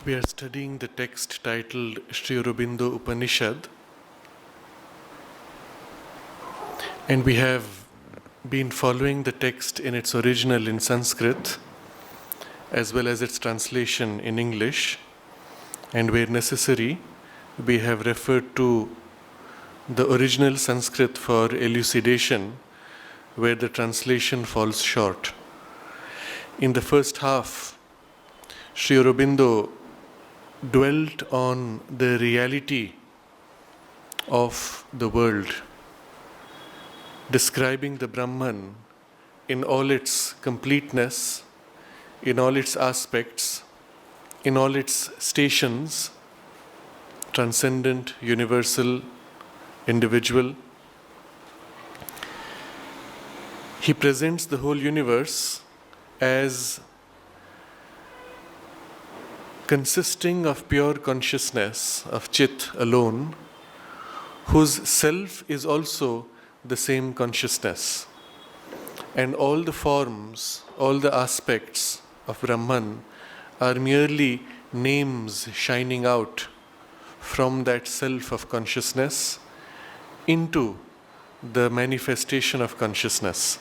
We are studying the text titled Sri Aurobindo Upanishad, and we have been following the text in its original in Sanskrit as well as its translation in English, and where necessary we have referred to the original Sanskrit for elucidation where the translation falls short. In the first half, Sri Aurobindo dwelt on the reality of the world, describing the Brahman in all its completeness, in all its aspects, in all its stations, transcendent, universal, individual. He presents the whole universe as consisting of pure consciousness, of Chit alone, whose self is also the same consciousness. And all the forms, all the aspects of Brahman are merely names shining out from that self of consciousness into the manifestation of consciousness.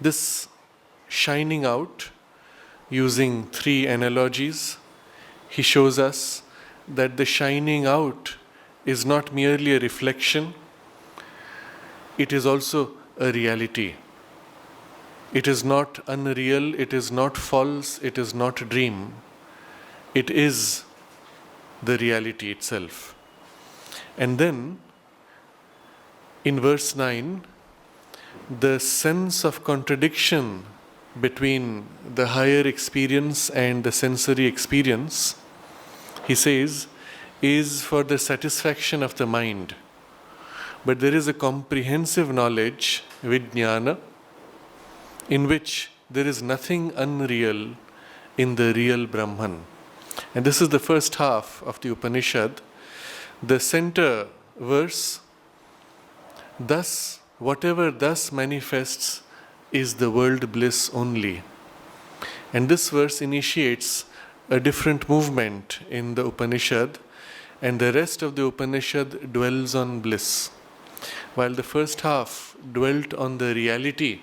This shining out, using three analogies, he shows us that the shining out is not merely a reflection, it is also a reality. It is not unreal, it is not false, it is not a dream. It is the reality itself. And then, in verse 9, the sense of contradiction between the higher experience and the sensory experience, he says, is for the satisfaction of the mind. But there is a comprehensive knowledge, vijnana, in which there is nothing unreal in the real Brahman. And this is the first half of the Upanishad. The center verse, thus, whatever thus manifests is the world bliss only. And this verse initiates a different movement in the Upanishad, and the rest of the Upanishad dwells on bliss. While the first half dwelt on the reality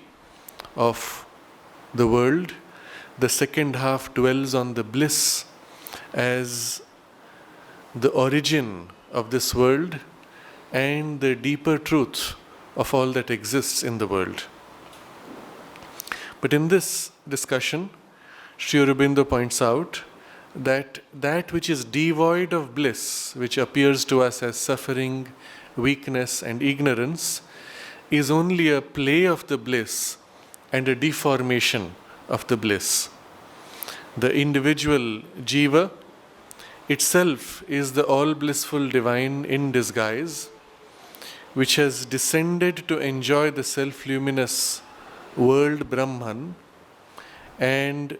of the world, the second half dwells on the bliss as the origin of this world and the deeper truth of all that exists in the world. But in this discussion, Sri Aurobindo points out that that which is devoid of bliss, which appears to us as suffering, weakness, and ignorance, is only a play of the bliss and a deformation of the bliss. The individual jiva itself is the all-blissful divine in disguise, which has descended to enjoy the self-luminous world Brahman, and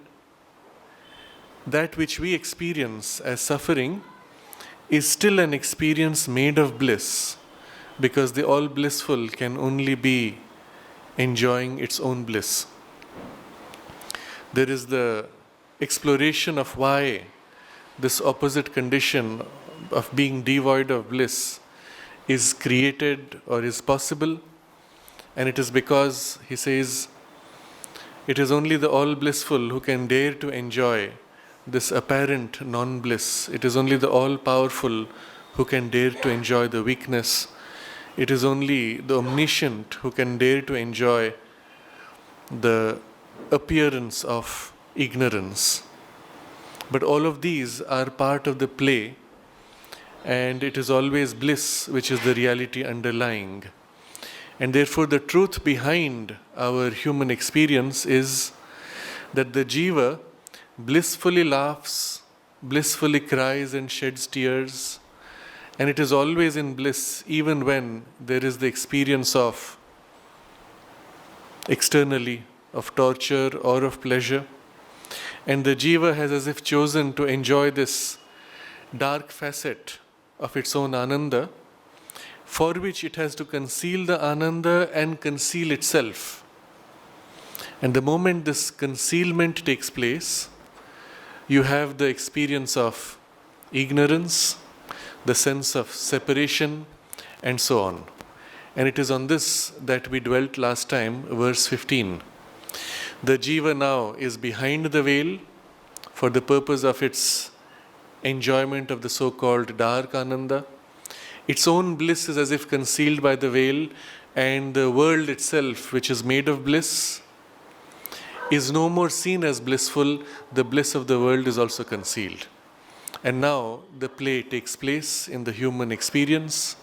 that which we experience as suffering is still an experience made of bliss, because the all-blissful can only be enjoying its own bliss. There is the exploration of why this opposite condition of being devoid of bliss is created or is possible. And it is because, he says, it is only the all-blissful who can dare to enjoy this apparent non-bliss. It is only the all-powerful who can dare to enjoy the weakness. It is only the omniscient who can dare to enjoy the appearance of ignorance. But all of these are part of the play, and it is always bliss which is the reality underlying. And therefore the truth behind our human experience is that the jiva blissfully laughs, blissfully cries and sheds tears, and it is always in bliss even when there is the experience of externally of torture or of pleasure. And the jiva has as if chosen to enjoy this dark facet of its own ananda, for which it has to conceal the ananda and conceal itself. And the moment this concealment takes place, you have the experience of ignorance, the sense of separation, and so on. And it is on this that we dwelt last time, verse 15. The jiva now is behind the veil for the purpose of its enjoyment of the so-called dark ananda. Its own bliss is as if concealed by the veil, and the world itself, which is made of bliss, is no more seen as blissful. The bliss of the world is also concealed. And now the play takes place in the human experience.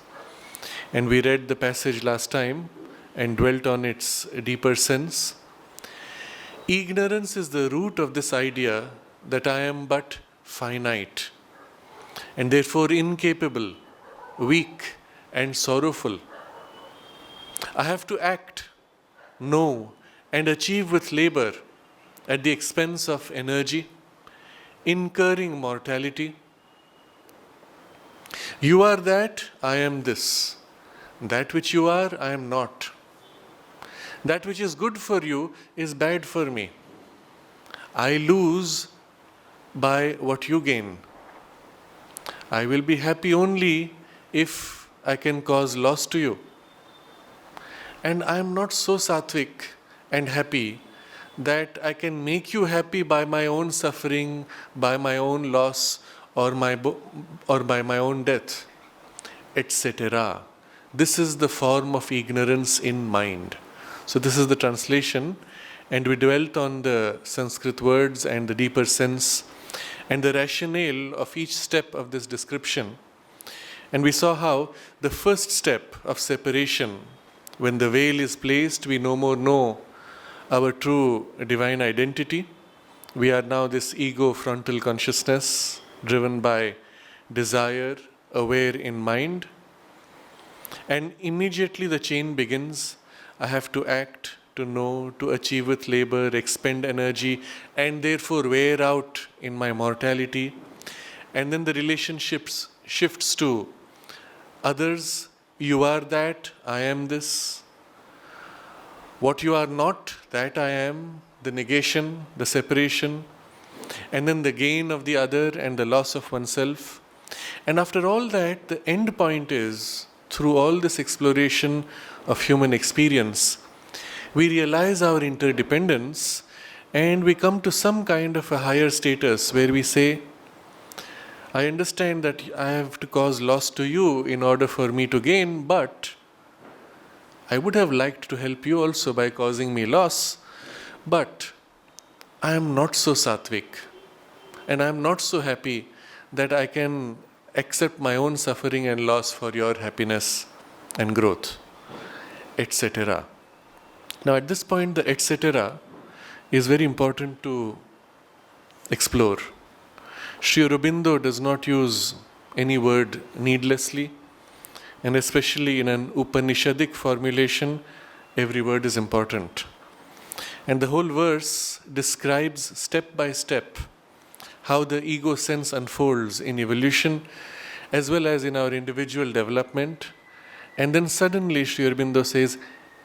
And we read the passage last time and dwelt on its deeper sense. Ignorance is the root of this idea that I am but finite and therefore incapable, weak, and sorrowful. I have to act, know, and achieve with labor at the expense of energy, incurring mortality. You are that, I am this. That which you are, I am not. That which is good for you is bad for me. I lose by what you gain. I will be happy only if I can cause loss to you. And I am not so sattvic and happy that I can make you happy by my own suffering, by my own loss, or by my own death, etc. This is the form of ignorance in mind. So this is the translation, and we dwelt on the Sanskrit words and the deeper sense and the rationale of each step of this description. And we saw how the first step of separation, when the veil is placed, we no more know our true divine identity. We are now this ego frontal consciousness driven by desire, aware in mind. And immediately the chain begins. I have to act, to know, to achieve with labor, expend energy, and therefore wear out in my mortality. And then the relationships shifts to others. You are that, I am this. What you are not, that I am, the negation, the separation, and then the gain of the other and the loss of oneself. And after all that, the end point is, through all this exploration of human experience, we realize our interdependence and we come to some kind of a higher status where we say, I understand that I have to cause loss to you in order for me to gain, but I would have liked to help you also by causing me loss, but I am not so sattvic and I am not so happy that I can accept my own suffering and loss for your happiness and growth, etc. Now at this point, the etc. is very important to explore. Sri Aurobindo does not use any word needlessly, and especially in an Upanishadic formulation, every word is important. And the whole verse describes step by step how the ego sense unfolds in evolution as well as in our individual development. And then suddenly Sri Aurobindo says,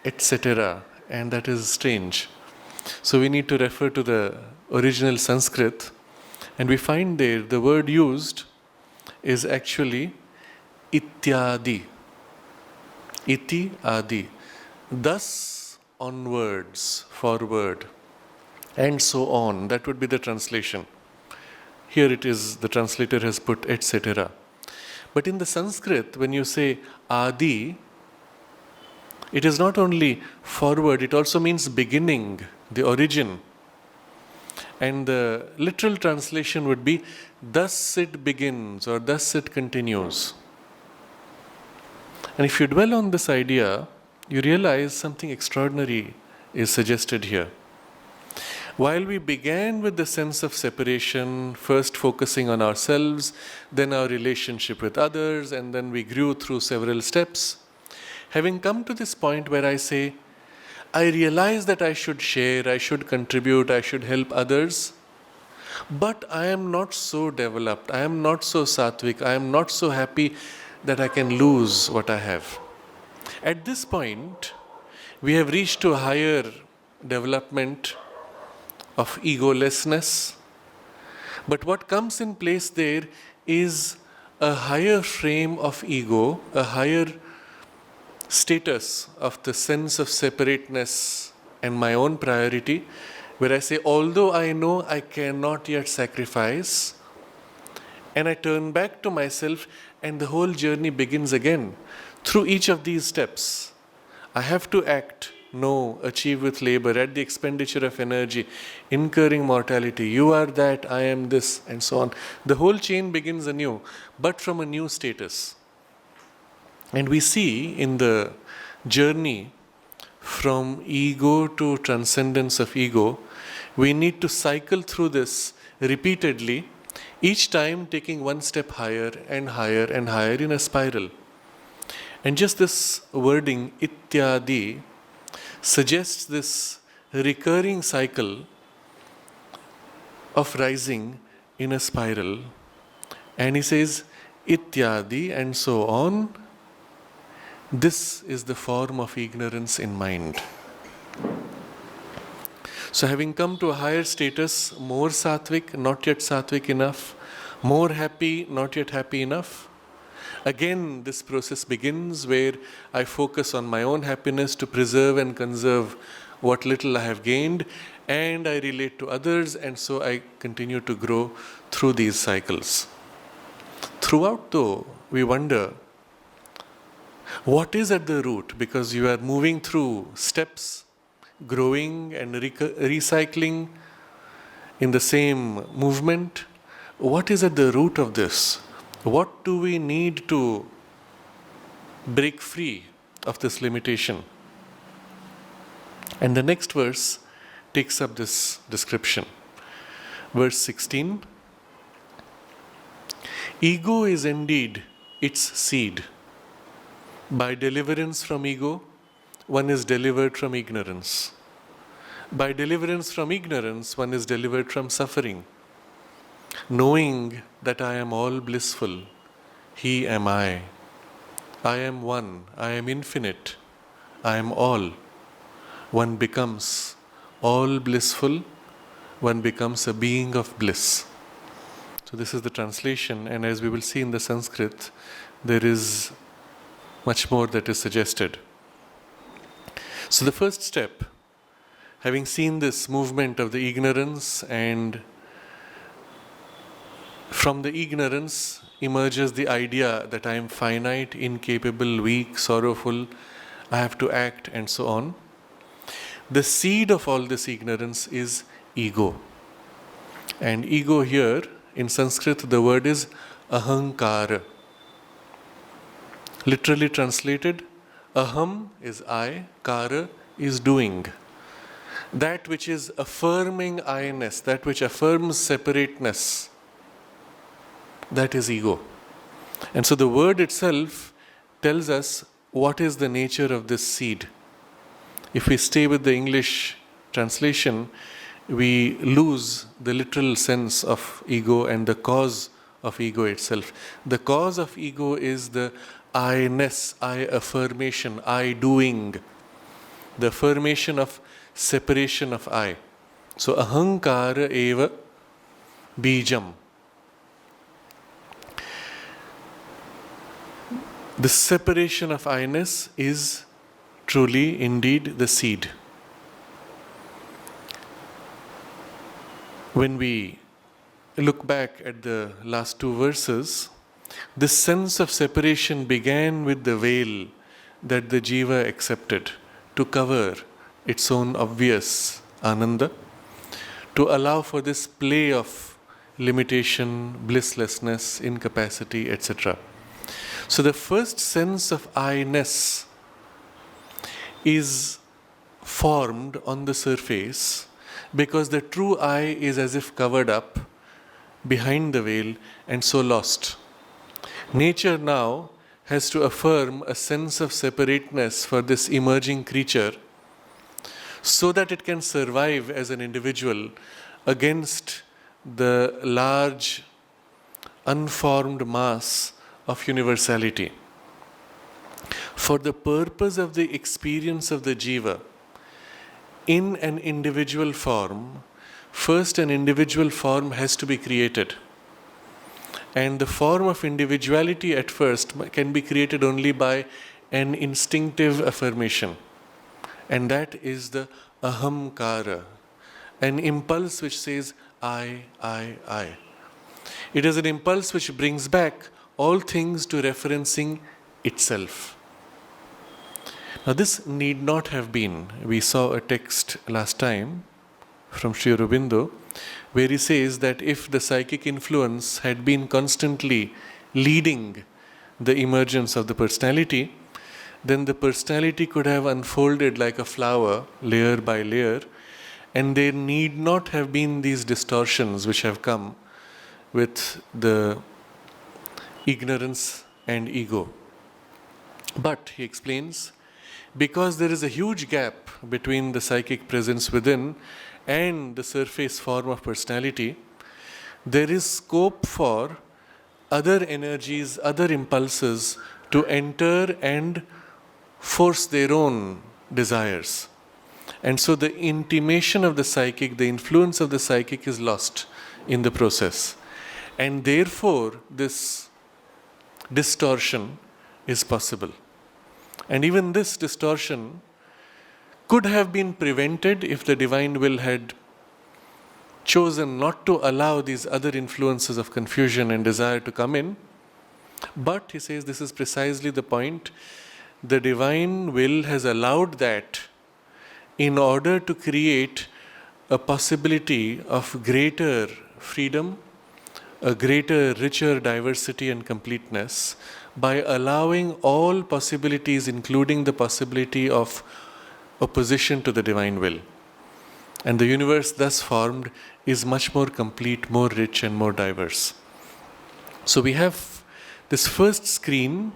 etc. And that is strange. So we need to refer to the original Sanskrit, and we find there the word used is actually ityadi. Iti adi. Thus onwards, forward, and so on. That would be the translation. Here it is, the translator has put etc. But in the Sanskrit, when you say adi, it is not only forward, it also means beginning, the origin. And the literal translation would be, thus it begins or thus it continues. And if you dwell on this idea, you realize something extraordinary is suggested here. While we began with the sense of separation, first focusing on ourselves, then our relationship with others, and then we grew through several steps, having come to this point where I say, I realize that I should share, I should contribute, I should help others, but I am not so developed, I am not so sattvic, I am not so happy that I can lose what I have. At this point, we have reached to a higher development of egolessness, But what comes in place there is a higher frame of ego, a higher status of the sense of separateness and my own priority, where I say, although I know I cannot yet sacrifice, and I turn back to myself, and the whole journey begins again. Through each of these steps, I have to act, know, achieve with labor, at the expenditure of energy, incurring mortality. You are that, I am this, and so on. The whole chain begins anew, but from a new status. And we see in the journey from ego to transcendence of ego, we need to cycle through this repeatedly, each time taking one step higher and higher and higher in a spiral. And just this wording, ityadi, suggests this recurring cycle of rising in a spiral. And he says, ityadi, and so on. This is the form of ignorance in mind. So having come to a higher status, more sattvic, not yet sattvic enough, more happy, not yet happy enough, again this process begins where I focus on my own happiness to preserve and conserve what little I have gained, and I relate to others, and so I continue to grow through these cycles. Throughout though, we wonder, what is at the root? Because you are moving through steps, growing and recycling in the same movement. What is at the root of this? What do we need to break free of this limitation? And the next verse takes up this description. Verse 16. Ego is indeed its seed. By deliverance from ego, one is delivered from ignorance. By deliverance from ignorance, one is delivered from suffering. Knowing that I am all blissful, He am I. I am one, I am infinite, I am all. One becomes all blissful, one becomes a being of bliss. So this is the translation, and as we will see in the Sanskrit, there is much more that is suggested. So the first step, having seen this movement of the ignorance, and from the ignorance emerges the idea that I am finite, incapable, weak, sorrowful, I have to act, and so on. The seed of all this ignorance is ego. And ego here, in Sanskrit, the word is ahankara. Literally translated, aham is I, kara is doing. That which is affirming I-ness, that which affirms separateness, that is ego. And so the word itself tells us what is the nature of this seed. If we stay with the English translation, we lose the literal sense of ego and the cause of ego itself. The cause of ego is the I-ness, I affirmation, I doing, the affirmation of separation of I. So ahankara eva bijam. The separation of I-ness is truly indeed the seed. When we look back at the last two verses, this sense of separation began with the veil that the jiva accepted to cover its own obvious ananda, to allow for this play of limitation, blisslessness, incapacity, etc. So the first sense of I-ness is formed on the surface because the true I is as if covered up behind the veil and so lost. Nature now has to affirm a sense of separateness for this emerging creature so that it can survive as an individual against the large, unformed mass of universality. For the purpose of the experience of the jiva in an individual form, first an individual form has to be created. And the form of individuality at first can be created only by an instinctive affirmation. And that is the ahamkara, an impulse which says, I. It is an impulse which brings back all things to referencing itself. Now this need not have been. We saw a text last time from Sri Aurobindo where he says that if the psychic influence had been constantly leading the emergence of the personality, then the personality could have unfolded like a flower, layer by layer, and there need not have been these distortions which have come with the ignorance and ego. But, he explains, because there is a huge gap between the psychic presence within and the surface form of personality, there is scope for other energies, other impulses to enter and force their own desires. And so the intimation of the psychic, the influence of the psychic is lost in the process. And therefore, this distortion is possible. And even this distortion could have been prevented if the divine will had chosen not to allow these other influences of confusion and desire to come in. But, he says, this is precisely the point. The divine will has allowed that in order to create a possibility of greater freedom, a greater, richer diversity and completeness, by allowing all possibilities, including the possibility of opposition to the divine will. And the universe thus formed is much more complete, more rich and more diverse. So we have this first screen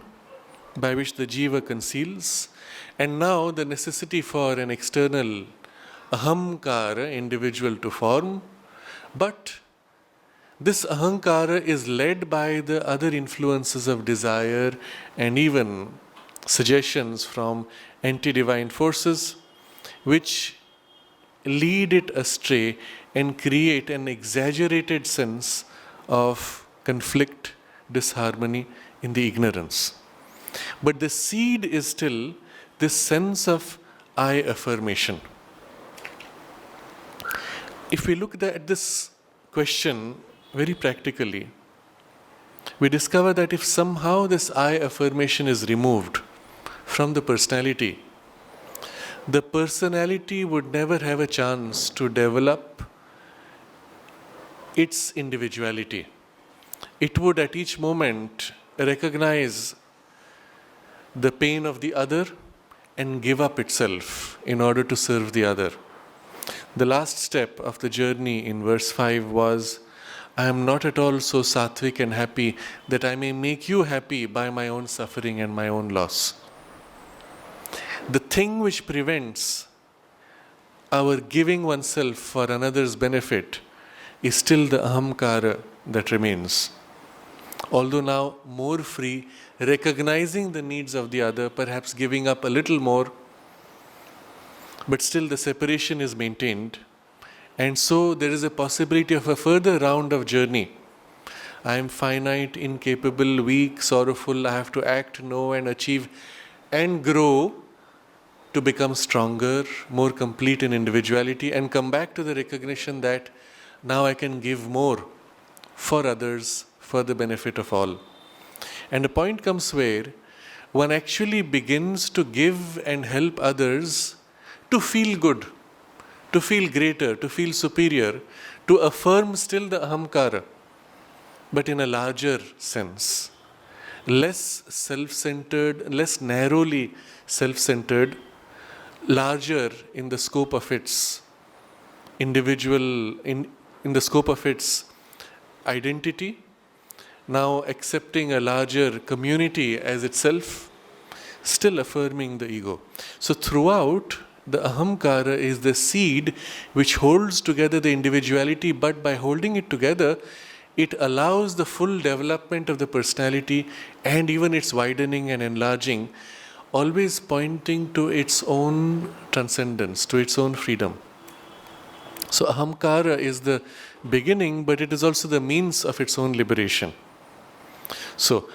by which the jiva conceals, and now the necessity for an external ahamkara, individual, to form. But this ahankara is led by the other influences of desire and even suggestions from anti-divine forces which lead it astray and create an exaggerated sense of conflict, disharmony in the ignorance. But the seed is still this sense of I affirmation. If we look at this question very practically, we discover that if somehow this I affirmation is removed from the personality would never have a chance to develop its individuality. It would at each moment recognize the pain of the other and give up itself in order to serve the other. The last step of the journey in verse 5 was, I am not at all so sattvic and happy that I may make you happy by my own suffering and my own loss. The thing which prevents our giving oneself for another's benefit is still the ahamkara that remains. Although now more free, recognizing the needs of the other, perhaps giving up a little more, but still the separation is maintained. And so there is a possibility of a further round of journey. I am finite, incapable, weak, sorrowful. I have to act, know and achieve and grow to become stronger, more complete in individuality, and come back to the recognition that now I can give more for others, for the benefit of all. And a point comes where one actually begins to give and help others to feel good, to feel greater, to feel superior, to affirm still the ahamkara, but in a larger sense. Less self-centered, less narrowly self-centered, larger in the scope of its individual, in the scope of its identity, now accepting a larger community as itself, still affirming the ego. So throughout, the ahamkara is the seed which holds together the individuality, but by holding it together, it allows the full development of the personality and even its widening and enlarging, always pointing to its own transcendence, to its own freedom. So ahamkara is the beginning, but it is also the means of its own liberation. So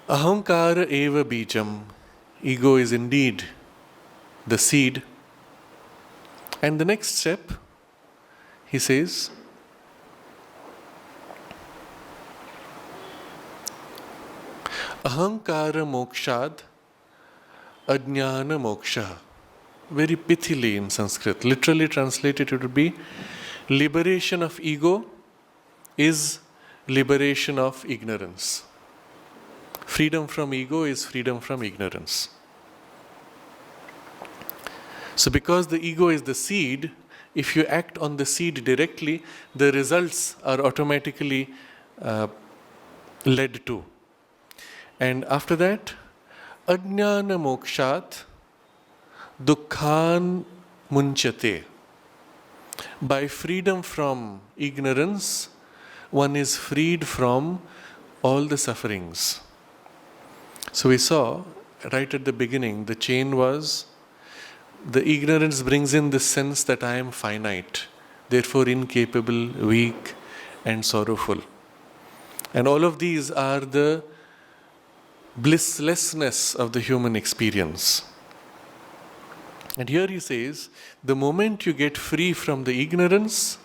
ahamkara eva bijam, ego is indeed the seed. And the next step, he says, ahankara mokshad ajnana moksha. Very pithily in Sanskrit. Literally translated, it would be liberation of ego is liberation of ignorance. Freedom from ego is freedom from ignorance. So because the ego is the seed, if you act on the seed directly, the results are automatically led to. And after that, ajnana mokshat dukkhan munchate. By freedom from ignorance, one is freed from all the sufferings. So we saw right at the beginning, the chain was the ignorance brings in the sense that I am finite, therefore incapable, weak, and sorrowful. And all of these are the blisslessness of the human experience. And here he says, the moment you get free from the ignorance,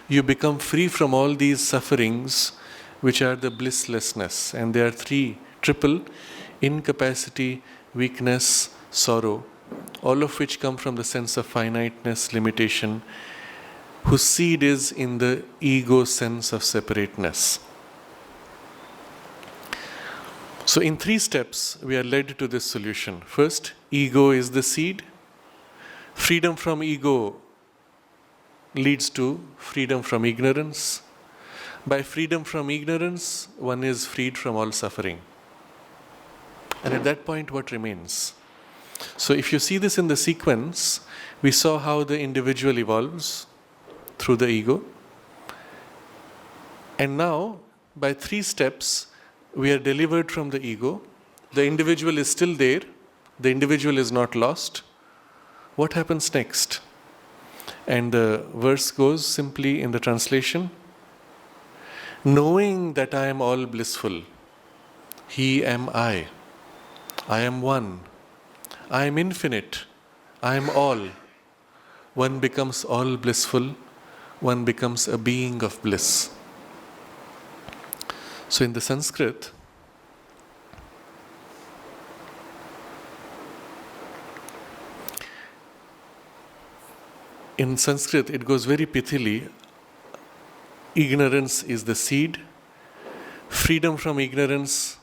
you become free from all these sufferings, which are the blisslessness. And there are triple: incapacity, weakness, sorrow, all of which come from the sense of finiteness, limitation, whose seed is in the ego sense of separateness. So in 3 steps, we are led to this solution. First, ego is the seed. Freedom from ego leads to freedom from ignorance. By freedom from ignorance, one is freed from all suffering. And at that point, what remains? So if you see this in the sequence, we saw how the individual evolves through the ego. And now, by 3 steps, we are delivered from the ego. The individual is still there. The individual is not lost. What happens next? And the verse goes simply in the translation, knowing that I am all blissful, he am I am one, I am infinite, I am all. One becomes all blissful, one becomes a being of bliss. So in the Sanskrit, it goes very pithily. Ignorance is the seed. Freedom from ignorance,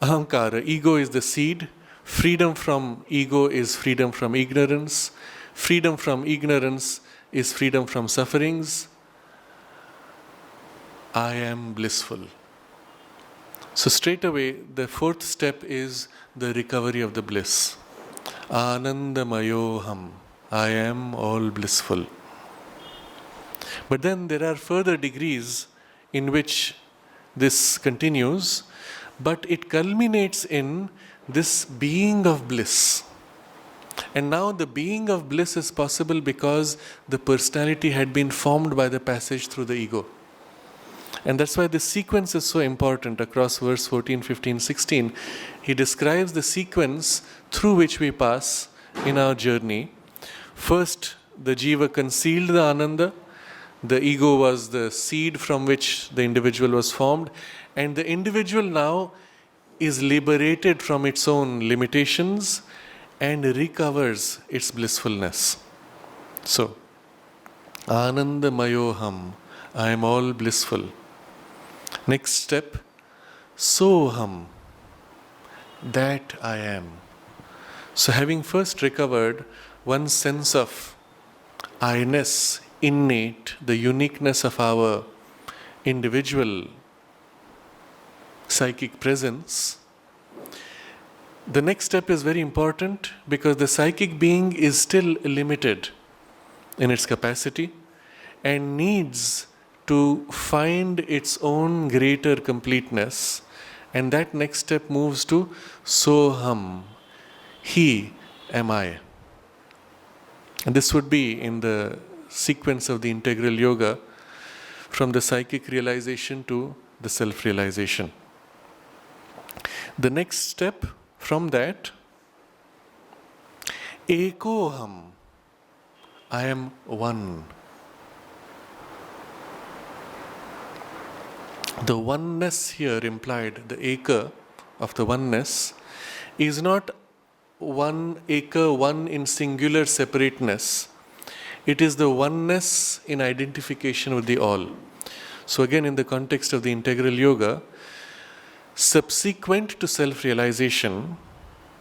ahamkara, ego is the seed. Freedom from ego is freedom from ignorance. Freedom from ignorance is freedom from sufferings. I am blissful. So straight away, the 4th step is the recovery of the bliss. Anandamayoham, I am all blissful. But then there are further degrees in which this continues, but it culminates in this being of bliss. And now the being of bliss is possible because the personality had been formed by the passage through the ego. And that's why this sequence is so important across verse 14, 15, 16. He describes the sequence through which we pass in our journey. First, the jiva concealed the ananda. The ego was the seed from which the individual was formed. And the individual now is liberated from its own limitations and recovers its blissfulness. So, Ananda Mayoham, I am all blissful. Next step, Soham, that I am. So having first recovered one sense of I-ness, innate, the uniqueness of our individual psychic presence, the next step is very important because the psychic being is still limited in its capacity and needs to find its own greater completeness, and that next step moves to Soham, he am I. And this would be in the sequence of the integral yoga from the psychic realization to the self-realization. The next step from that, Ekoham, I am one. The oneness here implied, the Eka of the oneness, is not one Eka, one in singular separateness. It is the oneness in identification with the all. So again, in the context of the integral yoga, subsequent to self-realization,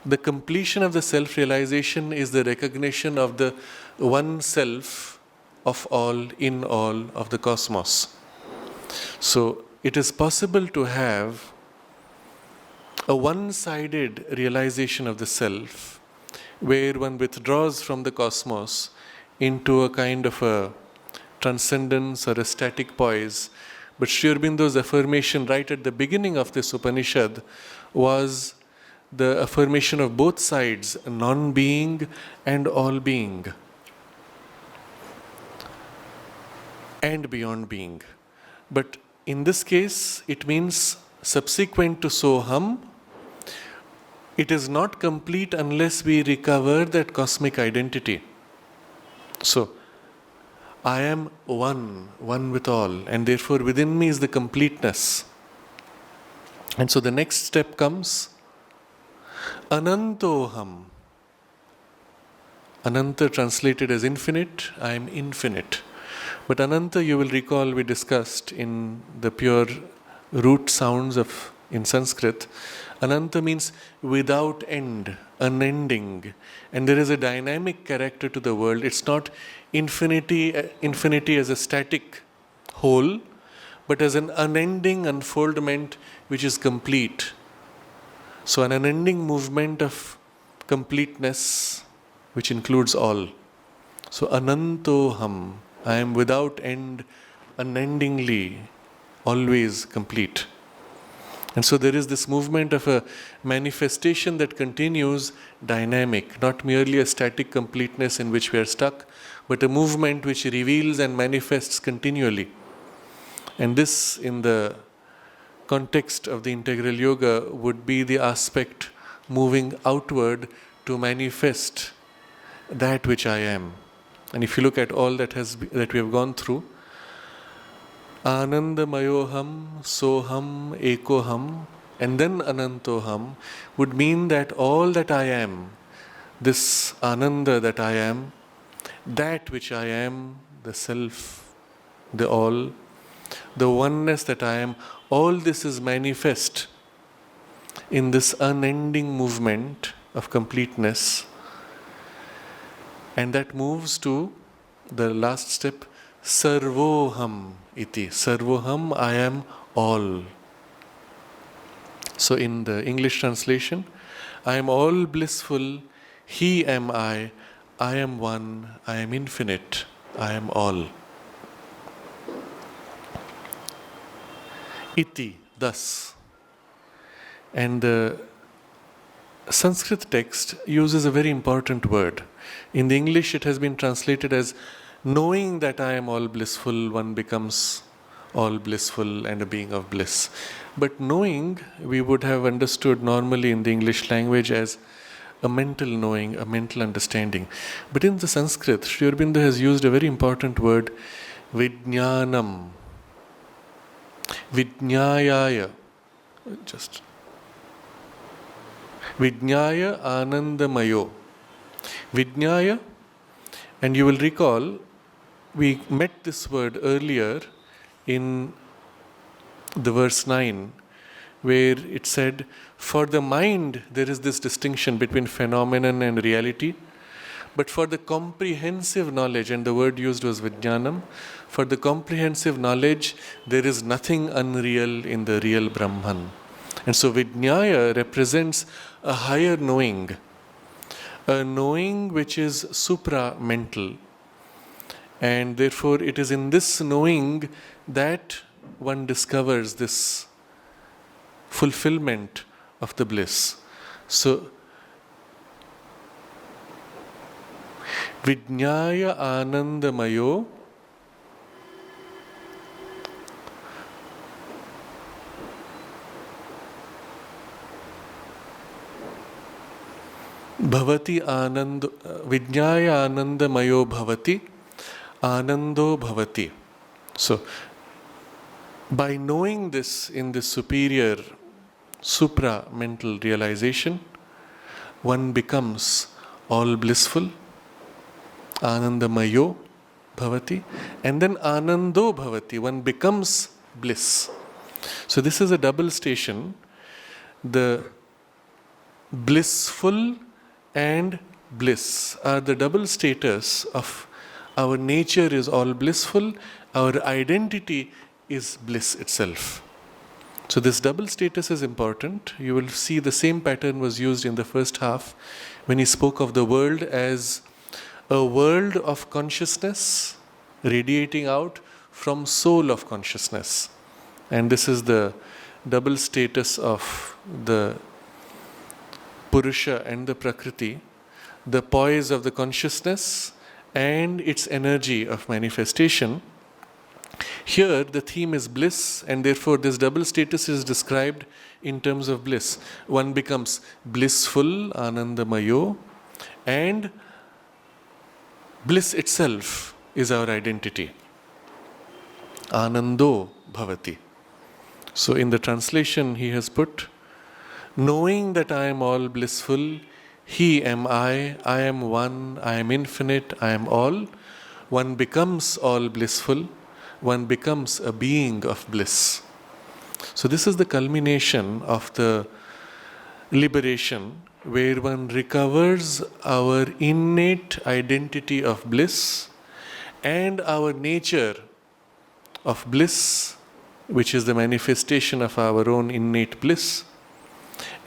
the completion of the self-realization is the recognition of the one self of all, in all, of the cosmos. So it is possible to have a one-sided realization of the self, where one withdraws from the cosmos into a kind of a transcendence or a static poise. But Sri Aurobindo's affirmation right at the beginning of this Upanishad was the affirmation of both sides, non-being and all-being, and beyond being. But in this case, it means subsequent to Soham, it is not complete unless we recover that cosmic identity. So, I am one with all, and therefore within me is the completeness. And so the next step comes Anantoham. Ananta translated as infinite, I am infinite. But Ananta, you will recall, we discussed in the pure root sounds of in Sanskrit. Ananta means without end, unending. And there is a dynamic character to the world. It's not infinity as a static whole, but as an unending unfoldment which is complete. So an unending movement of completeness which includes all. So Anantoham, I am without end, unendingly, always complete. And so there is this movement of a manifestation that continues dynamic, not merely a static completeness in which we are stuck, but a movement which reveals and manifests continually. And this, in the context of the integral yoga, would be the aspect moving outward to manifest that which I am. And if you look at all that we have gone through, Anandamayoham, Soham, Ekoham, and then Anantoham would mean that all that I am, this Ananda that I am, that which I am, the self, the all, the oneness that I am, all this is manifest in this unending movement of completeness. And that moves to the last step, Sarvoham iti. Sarvoham, I am all. So in the English translation, I am all blissful, He am I am one, I am infinite, I am all. Iti, thus. And the Sanskrit text uses a very important word. In the English, it has been translated as knowing that I am all blissful, one becomes all blissful and a being of bliss. But knowing, we would have understood normally in the English language as a mental knowing, a mental understanding. But in the Sanskrit, Sri Aurobindo has used a very important word, Vijnanam. Vijnayaya. Vijnaya Anandamayo. Vijnaya, and you will recall, we met this word earlier in the verse 9, where it said, for the mind there is this distinction between phenomenon and reality, but for the comprehensive knowledge, and the word used was Vijnanam, for the comprehensive knowledge there is nothing unreal in the real Brahman. And so Vijnaya represents a higher knowing, a knowing which is supra-mental. And therefore it is in this knowing that one discovers this fulfillment of the bliss. So Vijnaya Anandamayo Bhavati Anand Vijnaya Anandamayo Bhavati Anando Bhavati. So, by knowing this in this superior supra-mental realization, one becomes all blissful, Anandamayo Bhavati, and then Anando Bhavati, one becomes bliss. So this is a double station, the blissful and bliss are the double status of our nature is all blissful, our identity is bliss itself. So this double status is important. You will see the same pattern was used in the first half when he spoke of the world as a world of consciousness radiating out from soul of consciousness. And this is the double status of the Purusha and the Prakriti, the poise of the consciousness and its energy of manifestation. Here the theme is bliss, and therefore this double status is described in terms of bliss. One becomes blissful, Anandamayo, and bliss itself is our identity. Anando Bhavati. So in the translation he has put, knowing that I am all blissful, he am I am one, I am infinite, I am all, one becomes all blissful, one becomes a being of bliss. So this is the culmination of the liberation where one recovers our innate identity of bliss and our nature of bliss, which is the manifestation of our own innate bliss.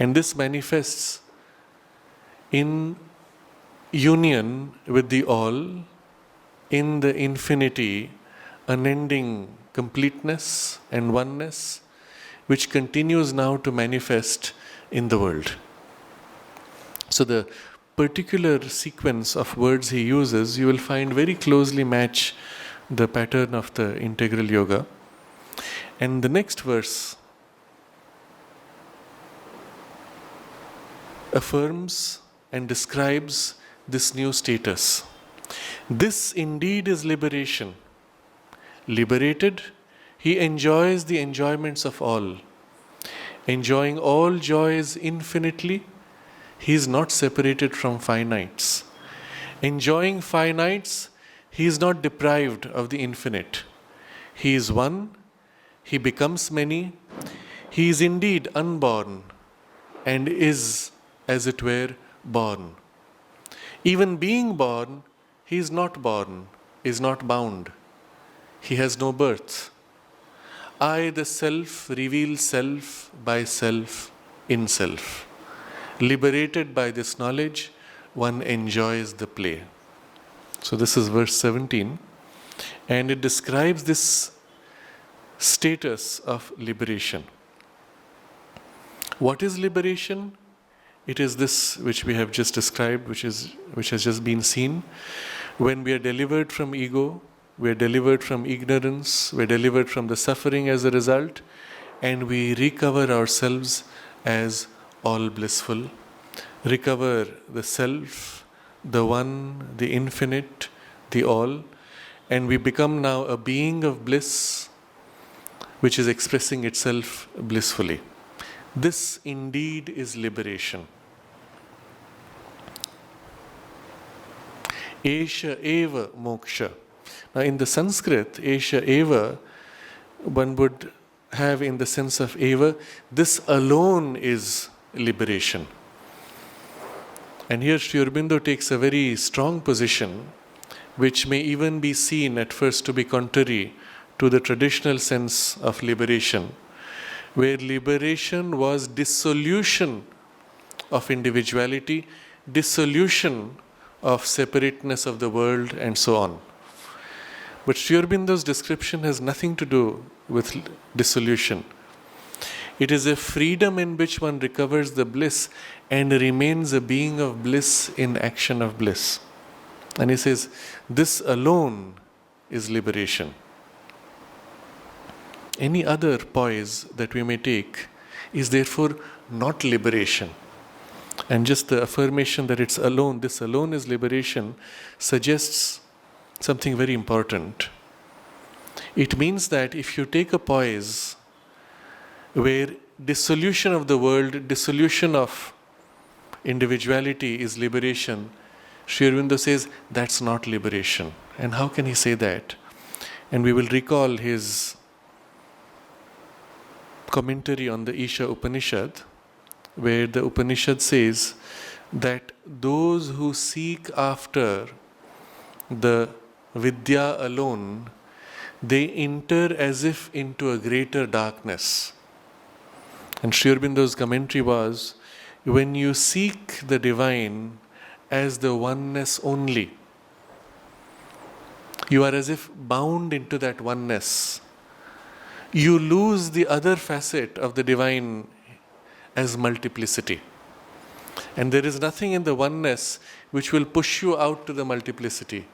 And this manifests in union with the all, in the infinity, unending completeness and oneness, which continues now to manifest in the world. So the particular sequence of words he uses, you will find very closely match the pattern of the integral yoga. And the next verse affirms and describes this new status. This indeed is liberation. Liberated, he enjoys the enjoyments of all. Enjoying all joys infinitely, he is not separated from finites. Enjoying finites, he is not deprived of the infinite. He is one, he becomes many, he is indeed unborn and is, as it were, born. Even being born, he is not born, is not bound. He has no birth. I, the self, reveal self by self in self. Liberated by this knowledge, one enjoys the play. So this is verse 17, and it describes this status of liberation. What is liberation? It is this which we have just described, which has just been seen. When we are delivered from ego, we are delivered from ignorance, we are delivered from the suffering as a result, and we recover ourselves as all blissful, recover the self, the one, the infinite, the all, and we become now a being of bliss which is expressing itself blissfully. This indeed is liberation. Esha eva moksha. Now in the Sanskrit, Esha eva, one would have in the sense of eva, this alone is liberation. And here Sri Aurobindo takes a very strong position, which may even be seen at first to be contrary to the traditional sense of liberation, where liberation was dissolution of individuality, dissolution of separateness of the world, and so on. But Sri Aurobindo's description has nothing to do with dissolution. It is a freedom in which one recovers the bliss and remains a being of bliss in action of bliss. And he says, this alone is liberation. Any other poise that we may take is therefore not liberation. And just the affirmation that it's alone, this alone is liberation, suggests something very important. It means that if you take a poise where dissolution of the world, dissolution of individuality is liberation, Sri Aurobindo says that's not liberation. And how can he say that? And we will recall his commentary on the Isha Upanishad, where the Upanishad says that those who seek after the Vidya alone, they enter as if into a greater darkness. And Sri Aurobindo's commentary was, when you seek the divine as the oneness only, you are as if bound into that oneness. You lose the other facet of the divine as multiplicity. And there is nothing in the oneness which will push you out to the multiplicity.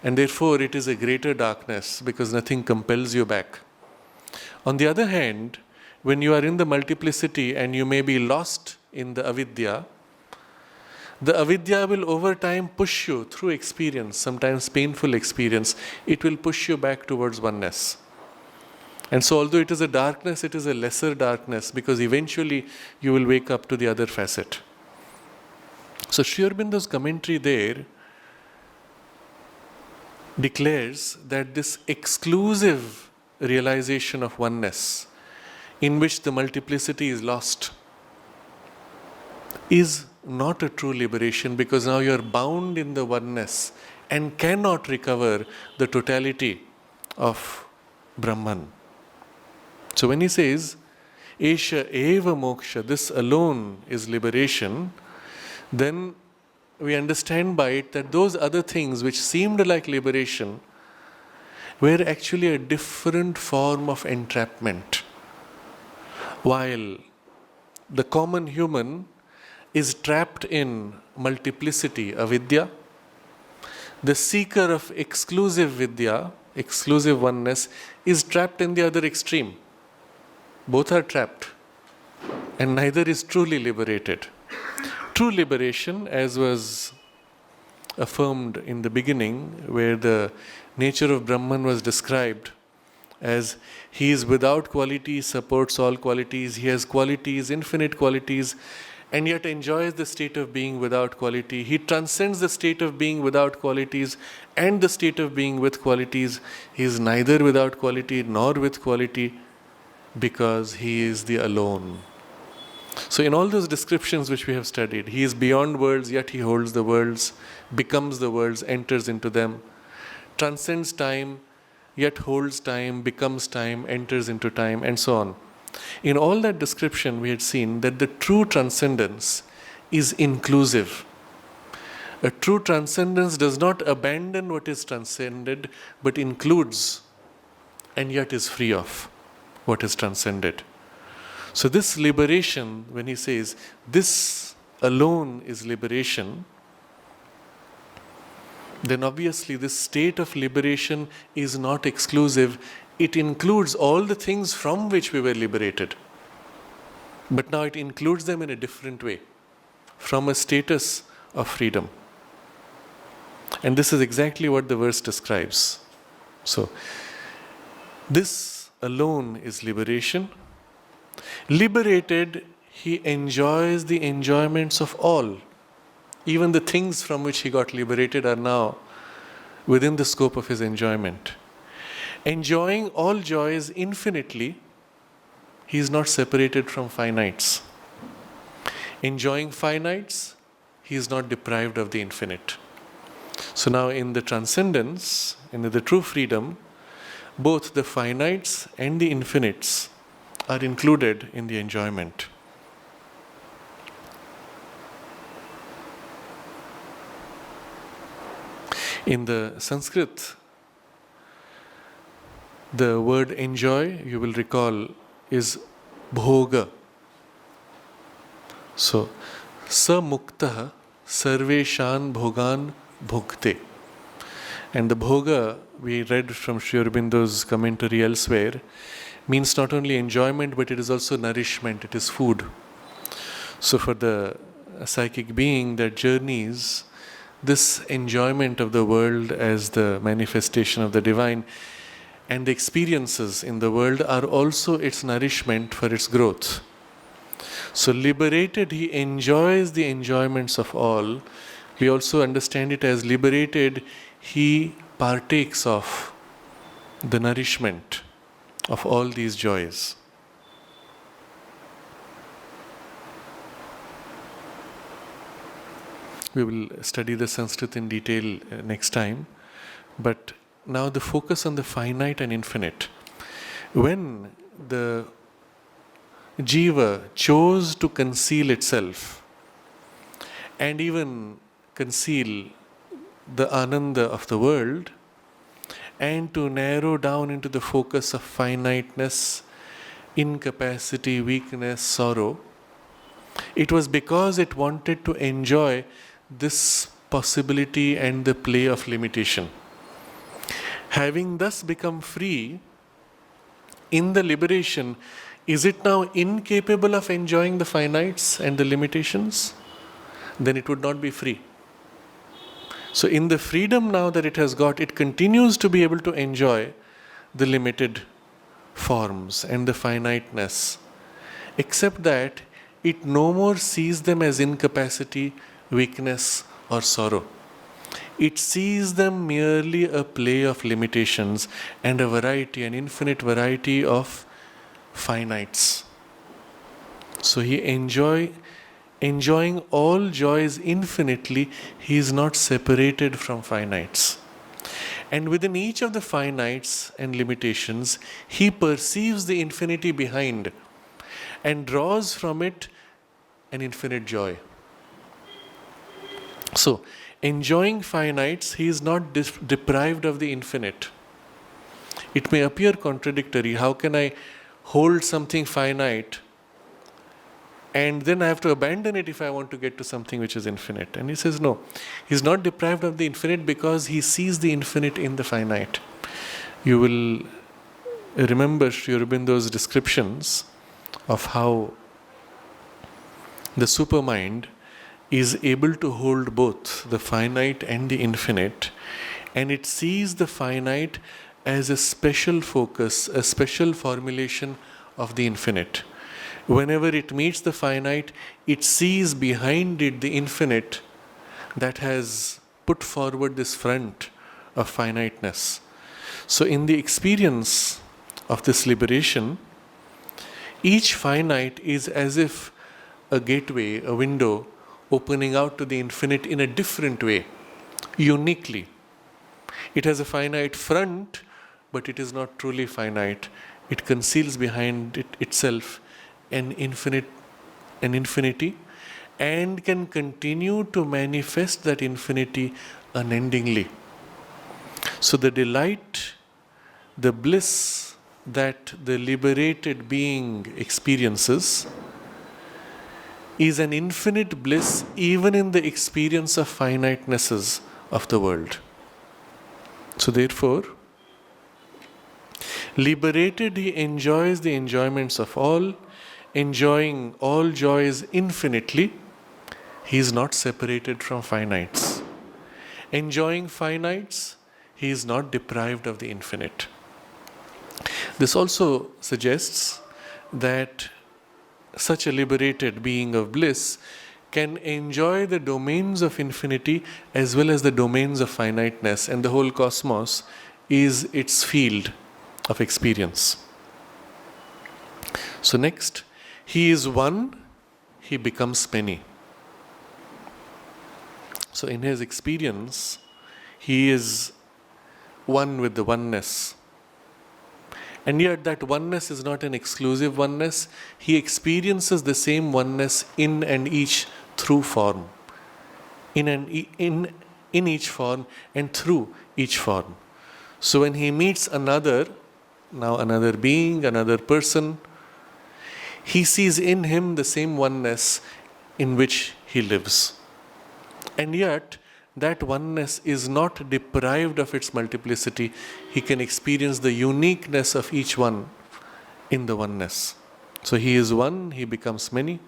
And therefore it is a greater darkness because nothing compels you back. On the other hand, when you are in the multiplicity and you may be lost in the avidya will over time push you through experience, sometimes painful experience, it will push you back towards oneness. And so although it is a darkness, it is a lesser darkness because eventually you will wake up to the other facet. So Sri Aurobindo's commentary there declares that this exclusive realization of oneness in which the multiplicity is lost is not a true liberation because now you are bound in the oneness and cannot recover the totality of Brahman. So when he says, Esha eva moksha, this alone is liberation, then we understand by it that those other things which seemed like liberation were actually a different form of entrapment. While the common human is trapped in multiplicity, avidya, the seeker of exclusive vidya, exclusive oneness, is trapped in the other extreme. Both are trapped, and neither is truly liberated. True liberation, as was affirmed in the beginning, where the nature of Brahman was described as he is without quality, supports all qualities, he has qualities, infinite qualities, and yet enjoys the state of being without quality. He transcends the state of being without qualities and the state of being with qualities. He is neither without quality nor with quality because he is the alone. So in all those descriptions which we have studied, he is beyond worlds, yet he holds the worlds, becomes the worlds, enters into them, transcends time, yet holds time, becomes time, enters into time, and so on. In all that description, we had seen that the true transcendence is inclusive. A true transcendence does not abandon what is transcended, but includes and yet is free of what is transcended. So this liberation, when he says, this alone is liberation, then obviously this state of liberation is not exclusive. It includes all the things from which we were liberated. But now it includes them in a different way, from a status of freedom. And this is exactly what the verse describes. So, this alone is liberation. Liberated, he enjoys the enjoyments of all. Even the things from which he got liberated are now within the scope of his enjoyment. Enjoying all joys infinitely, he is not separated from finites. Enjoying finites, he is not deprived of the infinite. So now in the transcendence, in the true freedom, both the finites and the infinites are included in the enjoyment. In the Sanskrit, the word enjoy, you will recall, is bhoga. So, samuktaha sarveshan bhogan bhukte. And the bhoga, we read from Sri Aurobindo's commentary elsewhere, means not only enjoyment, but it is also nourishment, it is food. So for the psychic being that journeys, this enjoyment of the world as the manifestation of the divine and the experiences in the world are also its nourishment for its growth. So liberated, he enjoys the enjoyments of all. We also understand it as liberated, he partakes of the nourishment of all these joys. We will study the Sanskrit in detail next time, but now the focus on the finite and infinite. When the jiva chose to conceal itself and even conceal the ananda of the world and to narrow down into the focus of finiteness, incapacity, weakness, sorrow, it was because it wanted to enjoy this possibility and the play of limitation. Having thus become free, in the liberation, is it now incapable of enjoying the finites and the limitations? Then it would not be free. So in the freedom now that it has got, it continues to be able to enjoy the limited forms and the finiteness, except that it no more sees them as incapacity, weakness, or sorrow. It sees them merely a play of limitations and a variety, an infinite variety of finites. So he enjoying all joys infinitely, he is not separated from finites. And within each of the finites and limitations, he perceives the infinity behind and draws from it an infinite joy. So, enjoying finites, he is not deprived of the infinite. It may appear contradictory. How can I hold something finite and then I have to abandon it if I want to get to something which is infinite? And he says no. He's not deprived of the infinite because he sees the infinite in the finite. You will remember Sri Aurobindo's descriptions of how the supermind is able to hold both the finite and the infinite, and it sees the finite as a special focus, a special formulation of the infinite. Whenever it meets the finite, it sees behind it the infinite that has put forward this front of finiteness. So in the experience of this liberation, each finite is as if a gateway, a window, opening out to the infinite in a different way, uniquely. It has a finite front, but it is not truly finite. It conceals behind it itself an infinity, and can continue to manifest that infinity unendingly. So the delight, the bliss that the liberated being experiences is an infinite bliss even in the experience of finitenesses of the world. So therefore, liberated, he enjoys the enjoyments of all, enjoying all joys infinitely. He is not separated from finites. Enjoying finites, he is not deprived of the infinite. This also suggests that such a liberated being of bliss can enjoy the domains of infinity as well as the domains of finiteness, and the whole cosmos is its field of experience. So next, he is one, he becomes many. So in his experience, he is one with the oneness. And yet that oneness is not an exclusive oneness. He experiences the same oneness in and each through form. In each form and through each form. So when he meets another, now another being, another person, he sees in him the same oneness in which he lives. And yet that oneness is not deprived of its multiplicity. He can experience the uniqueness of each one in the oneness. So he is one, he becomes many.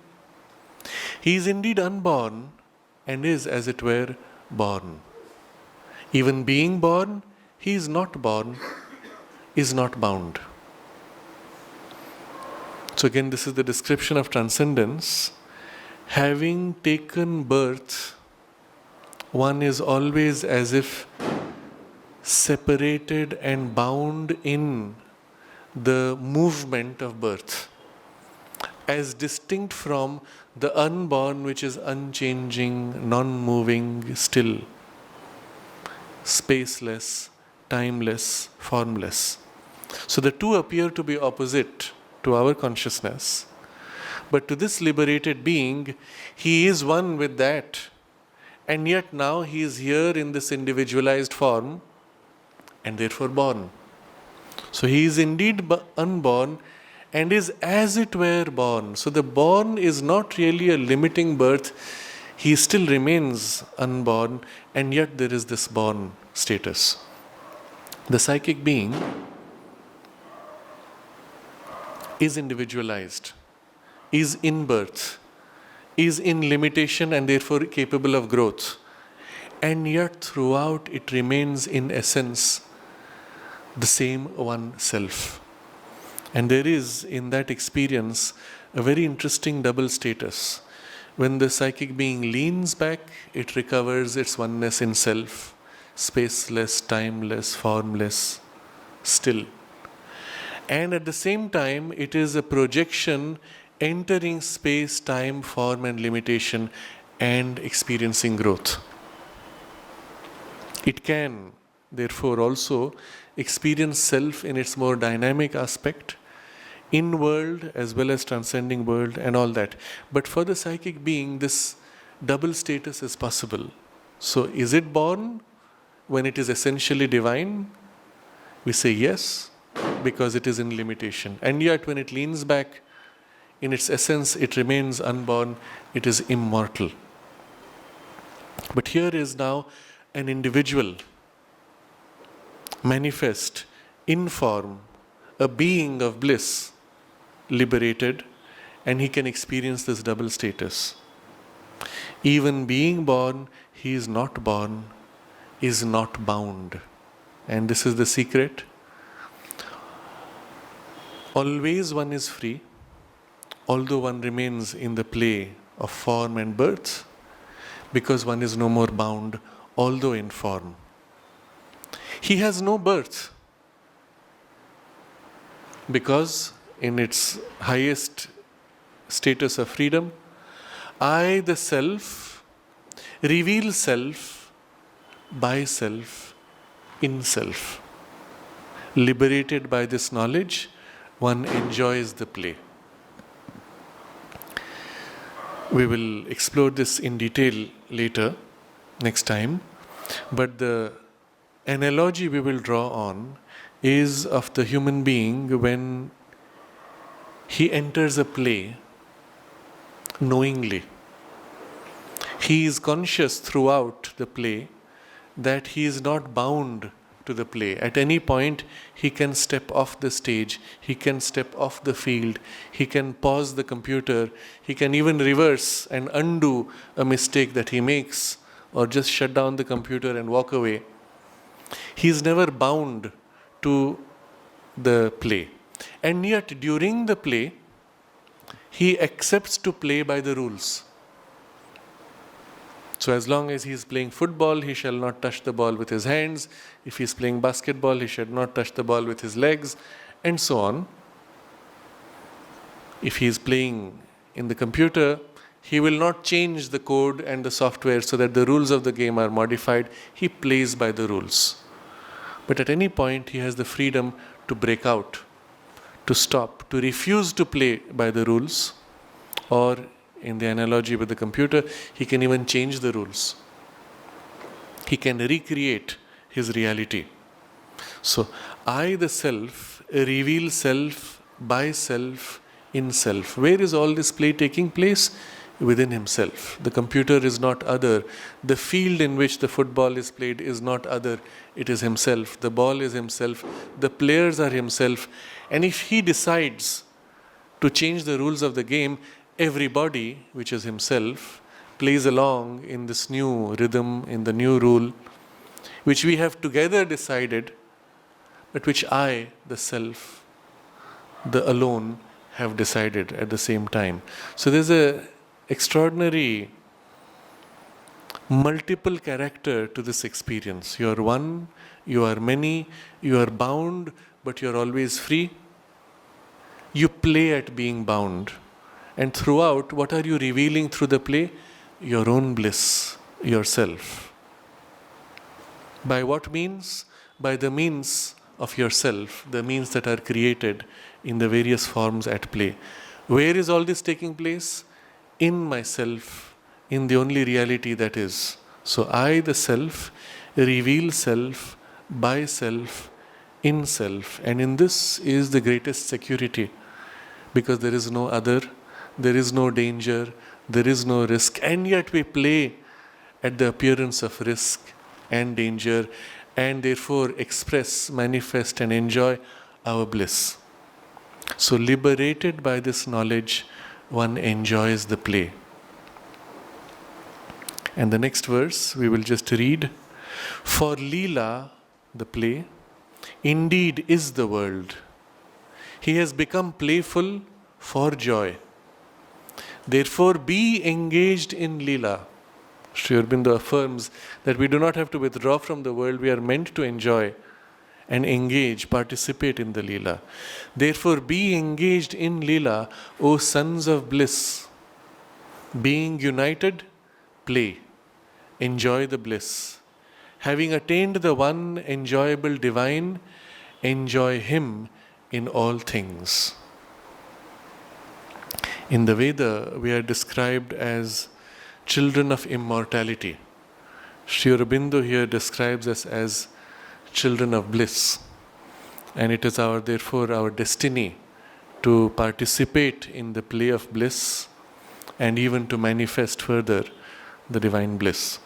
He is indeed unborn and is, as it were, born. Even being born, he is not born, is not bound. So again, this is the description of transcendence. Having taken birth, one is always as if separated and bound in the movement of birth, as distinct from the unborn, which is unchanging, non-moving, still, spaceless, timeless, formless. So the two appear to be opposite to our consciousness. But to this liberated being, he is one with that. And yet now he is here in this individualized form and therefore born. So he is indeed unborn and is as it were born. So the born is not really a limiting birth. He still remains unborn, and yet there is this born status. The psychic being is individualized, is in birth, is in limitation and therefore capable of growth. And yet throughout it remains in essence the same one self. And there is in that experience a very interesting double status. When the psychic being leans back, it recovers its oneness in self, spaceless, timeless, formless, still. And at the same time, it is a projection entering space, time, form and limitation and experiencing growth. It can, therefore, also experience self in its more dynamic aspect, in world as well as transcending world and all that. But for the psychic being, this double status is possible. So is it born when it is essentially divine? We say yes, because it is in limitation. And yet when it leans back, in its essence it remains unborn, it is immortal. But here is now an individual, manifest, in form, a being of bliss, liberated, and he can experience this double status. Even being born, he is not born, is not bound. And this is the secret. Always one is free, although one remains in the play of form and birth, because one is no more bound, although in form. He has no birth, because in its highest status of freedom, I, the self, reveal self by self, in self. Liberated by this knowledge, one enjoys the play. We will explore this in detail later, next time. But the analogy we will draw on is of the human being when he enters a play knowingly. He is conscious throughout the play that he is not bound to the play. At any point, he can step off the stage, he can step off the field, he can pause the computer, he can even reverse and undo a mistake that he makes, or just shut down the computer and walk away. He is never bound to the play. And yet, during the play, he accepts to play by the rules. So as long as he is playing football, he shall not touch the ball with his hands. If he is playing basketball, he should not touch the ball with his legs, and so on. If he is playing in the computer, he will not change the code and the software so that the rules of the game are modified. He plays by the rules. But at any point, he has the freedom to break out, to stop, to refuse to play by the rules, or in the analogy with the computer, he can even change the rules. He can recreate his reality. So, I, the self, reveal self by self in self. Where is all this play taking place? within himself. The computer is not other. The field in which the football is played is not other. It is himself. The ball is himself. The players are himself. And if he decides to change the rules of the game, everybody, which is himself, plays along in this new rhythm, in the new rule, which we have together decided, but which I, the self, the alone, have decided at the same time. So there's a extraordinary multiple character to this experience. You are one, you are many, you are bound, but you are always free. You play at being bound. And throughout, what are you revealing through the play? Your own bliss, yourself. By what means? By the means of yourself, the means that are created in the various forms at play. Where is all this taking place? In myself, in the only reality that is. So I, the self, reveal self, by self, in self. And in this is the greatest security, because there is no other, there is no danger, there is no risk. And yet we play at the appearance of risk and danger, and therefore express, manifest, and enjoy our bliss. So liberated by this knowledge, one enjoys the play. And the next verse we will just read. For Leela, the play, indeed is the world. He has become playful for joy. Therefore be engaged in Leela. Sri Aurobindo affirms that we do not have to withdraw from the world, we are meant to enjoy and engage, participate in the Leela. Therefore be engaged in Leela, O sons of bliss. Being united, play, enjoy the bliss. Having attained the one enjoyable divine, enjoy him in all things. In the Veda, we are described as children of immortality. Sri Aurobindo here describes us as children of bliss. And it is therefore our destiny to participate in the play of bliss and even to manifest further the divine bliss.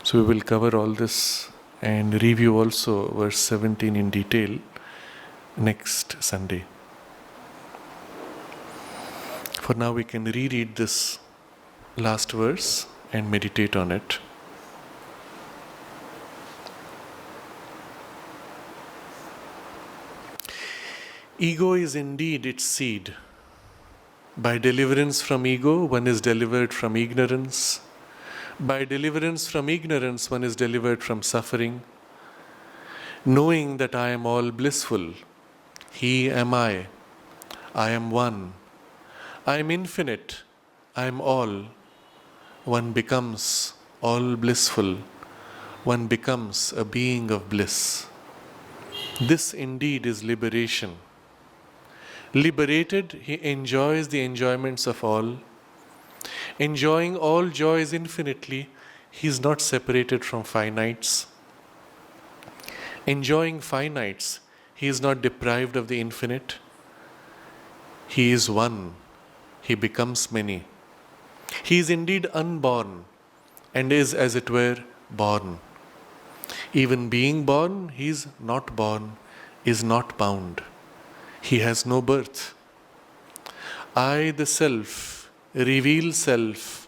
So we will cover all this and review also verse 17 in detail next Sunday. For now we can reread this last verse and meditate on it. Ego is indeed its seed. By deliverance from ego, one is delivered from ignorance. By deliverance from ignorance, one is delivered from suffering. Knowing that I am all blissful, He am I am one, I am infinite, I am all. One becomes all blissful, one becomes a being of bliss. This indeed is liberation. Liberated, he enjoys the enjoyments of all. Enjoying all joys infinitely, he is not separated from finites. Enjoying finites, he is not deprived of the infinite. He is one, he becomes many. He is indeed unborn and is, as it were, born. Even being born, he is not born, is not bound. He has no birth. I, the self, reveal self,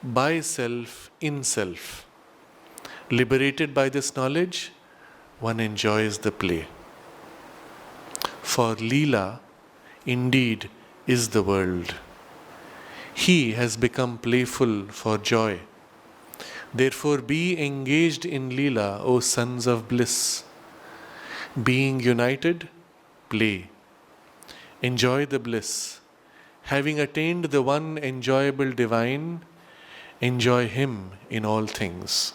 by self, in self. Liberated by this knowledge, one enjoys the play. For Leela, indeed, is the world. He has become playful for joy. Therefore be engaged in Leela, O sons of bliss. Being united, play. Enjoy the bliss. Having attained the one enjoyable divine, enjoy him in all things.